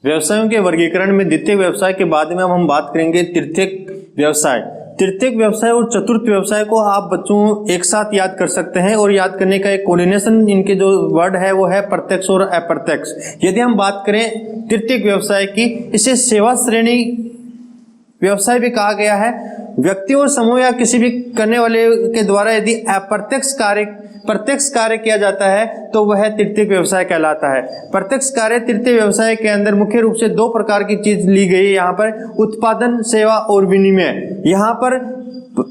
व्यवसायों के वर्गीकरण में द्वितीयक व्यवसाय के बाद में हम बात करेंगे तृतीयक व्यवसाय। तृतीयक व्यवसाय और चतुर्थ व्यवसाय को आप बच्चों एक साथ याद कर सकते हैं, और याद करने का एक कोऑर्डिनेशन इनके जो वर्ड है वो है प्रत्यक्ष और अप्रत्यक्ष। यदि हम बात करें तृतीयक व्यवसाय की, इसे सेवा श्रेणी व्यवसाय भी कहा गया है। व्यक्ति और समूह या किसी भी करने वाले के द्वारा यदि प्रत्यक्ष कार्य किया जाता है तो वह तृतीयक व्यवसाय कहलाता है। प्रत्यक्ष कार्य तृतीय व्यवसाय के अंदर मुख्य रूप से दो प्रकार की चीज ली गई है यहाँ पर, उत्पादन, सेवा और विनिमय। यहाँ पर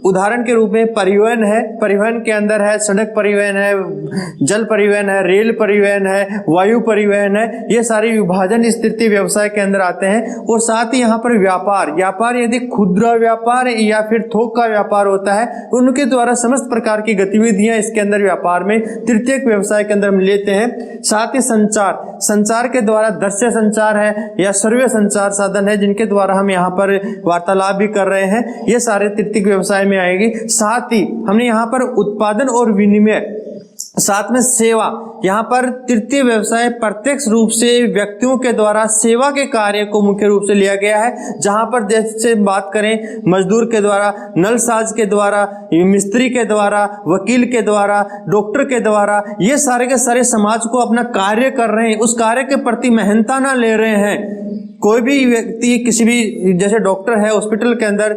उदाहरण के रूप में परिवहन है, परिवहन के अंदर है सड़क परिवहन है, जल परिवहन है, रेल परिवहन है, वायु परिवहन है, ये सारे विभाजन इस तृतीय व्यवसाय के अंदर आते हैं। और साथ ही यहाँ पर व्यापार यदि खुदरा व्यापार या फिर थोक का व्यापार होता है, उनके द्वारा समस्त प्रकार की गतिविधियां इसके अंदर व्यापार में तृतीयक व्यवसाय के अंदर हम लेते हैं। साथ ही संचार के द्वारा दृश्य संचार है या श्रव्य संचार साधन है, जिनके द्वारा हम यहाँ पर वार्तालाप भी कर रहे हैं, ये सारे तृतीयक व्यवसाय में आएगी। साथ ही हमने यहाँ पर उत्पादन और विनिमय, साथ में सेवा, यहाँ पर तृतीय व्यवसाय प्रत्यक्ष रूप से व्यक्तियों के द्वारा सेवा के कार्य को मुख्य रूप से लिया गया है। जहाँ पर जैसे बात करें मजदूर के द्वारा, नलसाज के द्वारा, मिस्त्री के द्वारा, वकील के द्वारा, डॉक्टर के द्वारा, ये सारे के सारे समाज को अपना कार्य कर रहे हैं, उस कार्य के प्रति मेहनता ना ले रहे हैं। कोई भी व्यक्ति किसी भी, जैसे डॉक्टर है हॉस्पिटल के अंदर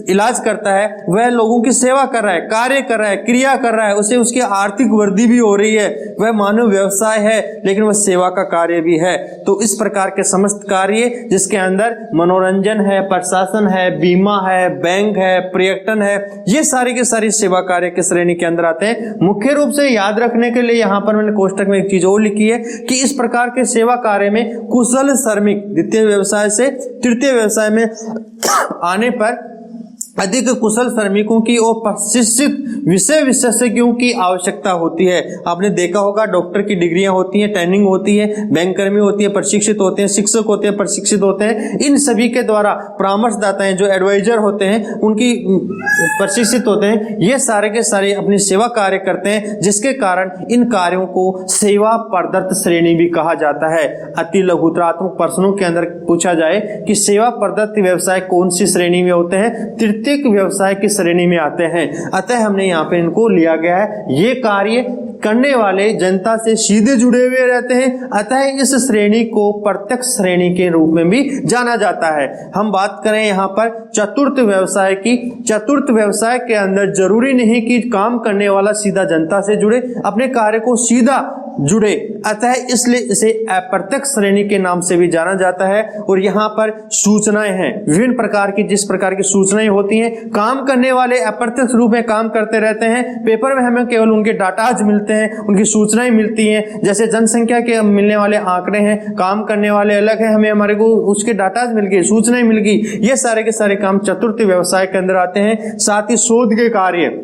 इलाज करता है, वह लोगों की सेवा कर रहा है, कार्य कर रहा है, क्रिया कर रहा है, उसे उसकी आर्थिक वृद्धि भी हो रही है, वह मानव व्यवसाय है लेकिन वह सेवा का कार्य भी है। तो इस प्रकार के समस्त कार्य जिसके अंदर मनोरंजन है, प्रशासन है, बीमा है, बैंक है, पर्यटन है, ये सारी के सारी सेवा कार्य के श्रेणी के अंदर आते हैं। मुख्य रूप से याद रखने के लिए यहाँ पर मैंने कोष्टक में एक चीज और लिखी है कि इस प्रकार के सेवा कार्य में कुशल श्रमिक द्वितीय व्यवसाय से तृतीय व्यवसाय में आने पर अधिक कुशल श्रमिकों की और प्रशिक्षित विषय विशेषज्ञों की आवश्यकता होती है। आपने देखा होगा डॉक्टर की डिग्रियां होती हैं, ट्रेनिंग होती है, बैंक कर्मी होती है, प्रशिक्षित होते हैं, शिक्षक होते हैं, प्रशिक्षित होते हैं, इन सभी के द्वारा परामर्शदाता हैं जो एडवाइजर होते हैं उनकी प्रशिक्षित होते हैं। ये सारे के सारे अपनी सेवा कार्य करते हैं, जिसके कारण इन कार्यों को सेवा प्रदत्त श्रेणी भी कहा जाता है। अति लघुतरात्मक प्रश्नों के अंदर पूछा जाए कि सेवा प्रदत्त व्यवसाय कौन सी श्रेणी में होते हैं, तृतीयक व्यवसाय की श्रेणी में आते हैं। अतः हमने यहाँ पे इनको लिया गया है। ये कार्य करने वाले जनता से सीधे जुड़े हुए रहते हैं, अतः इस श्रेणी को प्रत्यक्ष श्रेणी के रूप में भी जाना जाता है। हम बात करें यहाँ पर चतुर्थ व्यवसाय की। चतुर्थ व्यवसाय के अंदर जरूरी नहीं कि काम करने वाला सीधा जनता से जुड़े, अपने कार्य को सीधा जुड़े, अतः इसलिए इसे अप्रत्यक्ष श्रेणी के नाम से भी जाना जाता है। और यहाँ पर सूचनाएं हैं विभिन्न प्रकार की, जिस प्रकार की सूचनाएं होती हैं, काम करने वाले अप्रत्यक्ष रूप में काम करते रहते हैं, पेपर में हमें केवल उनके डाटाज मिलते हैं, उनकी सूचनाएं मिलती हैं, जैसे जनसंख्या के मिलने वाले आंकड़े हैं, काम करने वाले अलग हैं, हमें हमारे को उसके डाटाज मिल गए, सूचनाएं मिल गई। ये सारे के सारे काम चतुर्थ व्यवसाय के अंदर आते हैं। साथ ही शोध के कार्य,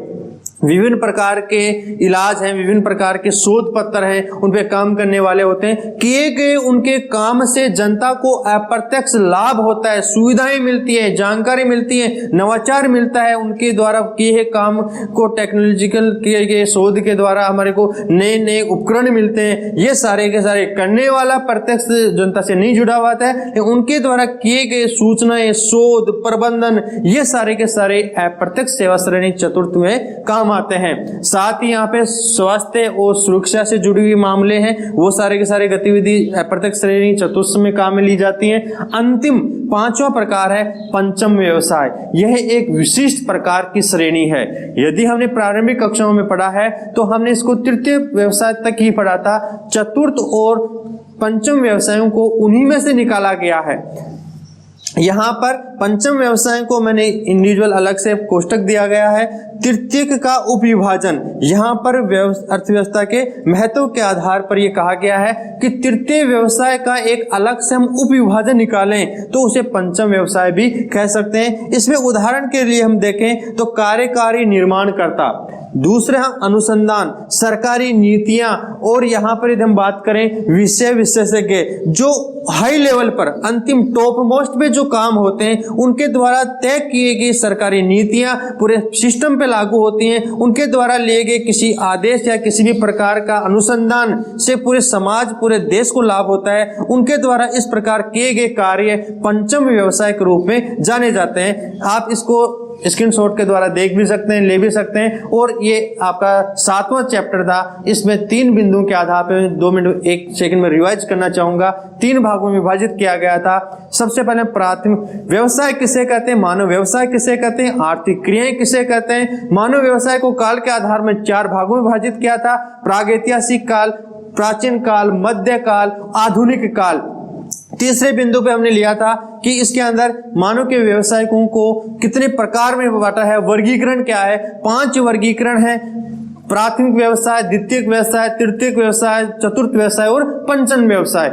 विभिन्न प्रकार के इलाज हैं, विभिन्न प्रकार के शोध पत्र हैं, उन पे काम करने वाले होते हैं। किए गए उनके काम से जनता को अप्रत्यक्ष लाभ होता है, सुविधाएं मिलती है, जानकारी मिलती है, नवाचार मिलता है, उनके द्वारा किए गए काम को टेक्नोलॉजिकल किए गए शोध के द्वारा हमारे को नए नए उपकरण मिलते हैं। ये सारे के सारे करने वाला प्रत्यक्ष जनता से नहीं जुड़ा हुआ है, उनके द्वारा किए गए सूचनाएं, शोध, प्रबंधन, ये सारे के सारे अप्रत्यक्ष सेवा श्रेणी चतुर्थ में काम आते हैं। साथ ही यहाँ पे स्वास्थ्य और सुरक्षा से जुड़ी हुई मामले हैं, वो सारे के सारे गतिविधि अप्रत्यक्ष श्रेणी चतुर्थ में काम में ली जाती हैं। अंतिम पांचवा प्रकार है पंचम व्यवसाय। यह एक विशिष्ट प्रकार की श्रेणी है। यदि हमने प्रारंभिक कक्षाओं में पढ़ा है तो हमने इसको तृतीय व्यवसाय तक ही पढ़ा था। चतुर्थ और पंचम व्यवसायों को उन्हीं में से निकाला गया है। यहाँ पर पंचम व्यवसाय को मैंने इंडिविजुअल अलग से कोष्टक दिया गया है। तृतीयक का उपविभाजन, यहाँ पर अर्थव्यवस्था के महत्व के आधार पर यह कहा गया है कि तृतीय व्यवसाय का एक अलग से हम उपविभाजन निकालें तो उसे पंचम व्यवसाय भी कह सकते हैं। इसमें उदाहरण के लिए हम देखें तो कार्यकारी निर्माणकर्ता, दूसरा अनुसंधान, सरकारी नीतियां, और यहाँ पर यदि हम बात करें विषय विशेषज्ञ, जो हाई लेवल पर अंतिम टॉप मोस्ट पे जो काम होते हैं उनके द्वारा तय किए गए सरकारी नीतियां पूरे सिस्टम पे लागू होती हैं, उनके द्वारा लिए गए किसी आदेश या किसी भी प्रकार का अनुसंधान से पूरे समाज पूरे देश को लाभ होता है, उनके द्वारा इस प्रकार किए गए कार्य पंचम व्यवसाय के रूप में जाने जाते हैं। आप इसको स्क्रीनशॉट के द्वारा देख भी सकते हैं, ले भी सकते हैं। और ये आपका 7वां चैप्टर था, इसमें 3 बिंदुओं के आधार पर 2 मिनट 1 सेकंड में रिवाइज करना चाहूंगा। 3 भागों में विभाजित किया गया था। सबसे पहले प्राथमिक व्यवसाय किसे कहते हैं, मानव व्यवसाय किसे कहते हैं, आर्थिक क्रियाएं किसे कहते हैं। मानव व्यवसाय को काल के आधार में 4 भागों में विभाजित किया था, प्रागैतिहासिक काल, प्राचीन काल, मध्य काल, आधुनिक काल। तीसरे बिंदु पे हमने लिया था कि इसके अंदर मानव के व्यवसायिकों को कितने प्रकार में बांटा है, वर्गीकरण क्या है। 5 वर्गीकरण है, प्राथमिक व्यवसाय, द्वितीयक व्यवसाय, तृतीयक व्यवसाय, चतुर्थ व्यवसाय और पंचम व्यवसाय।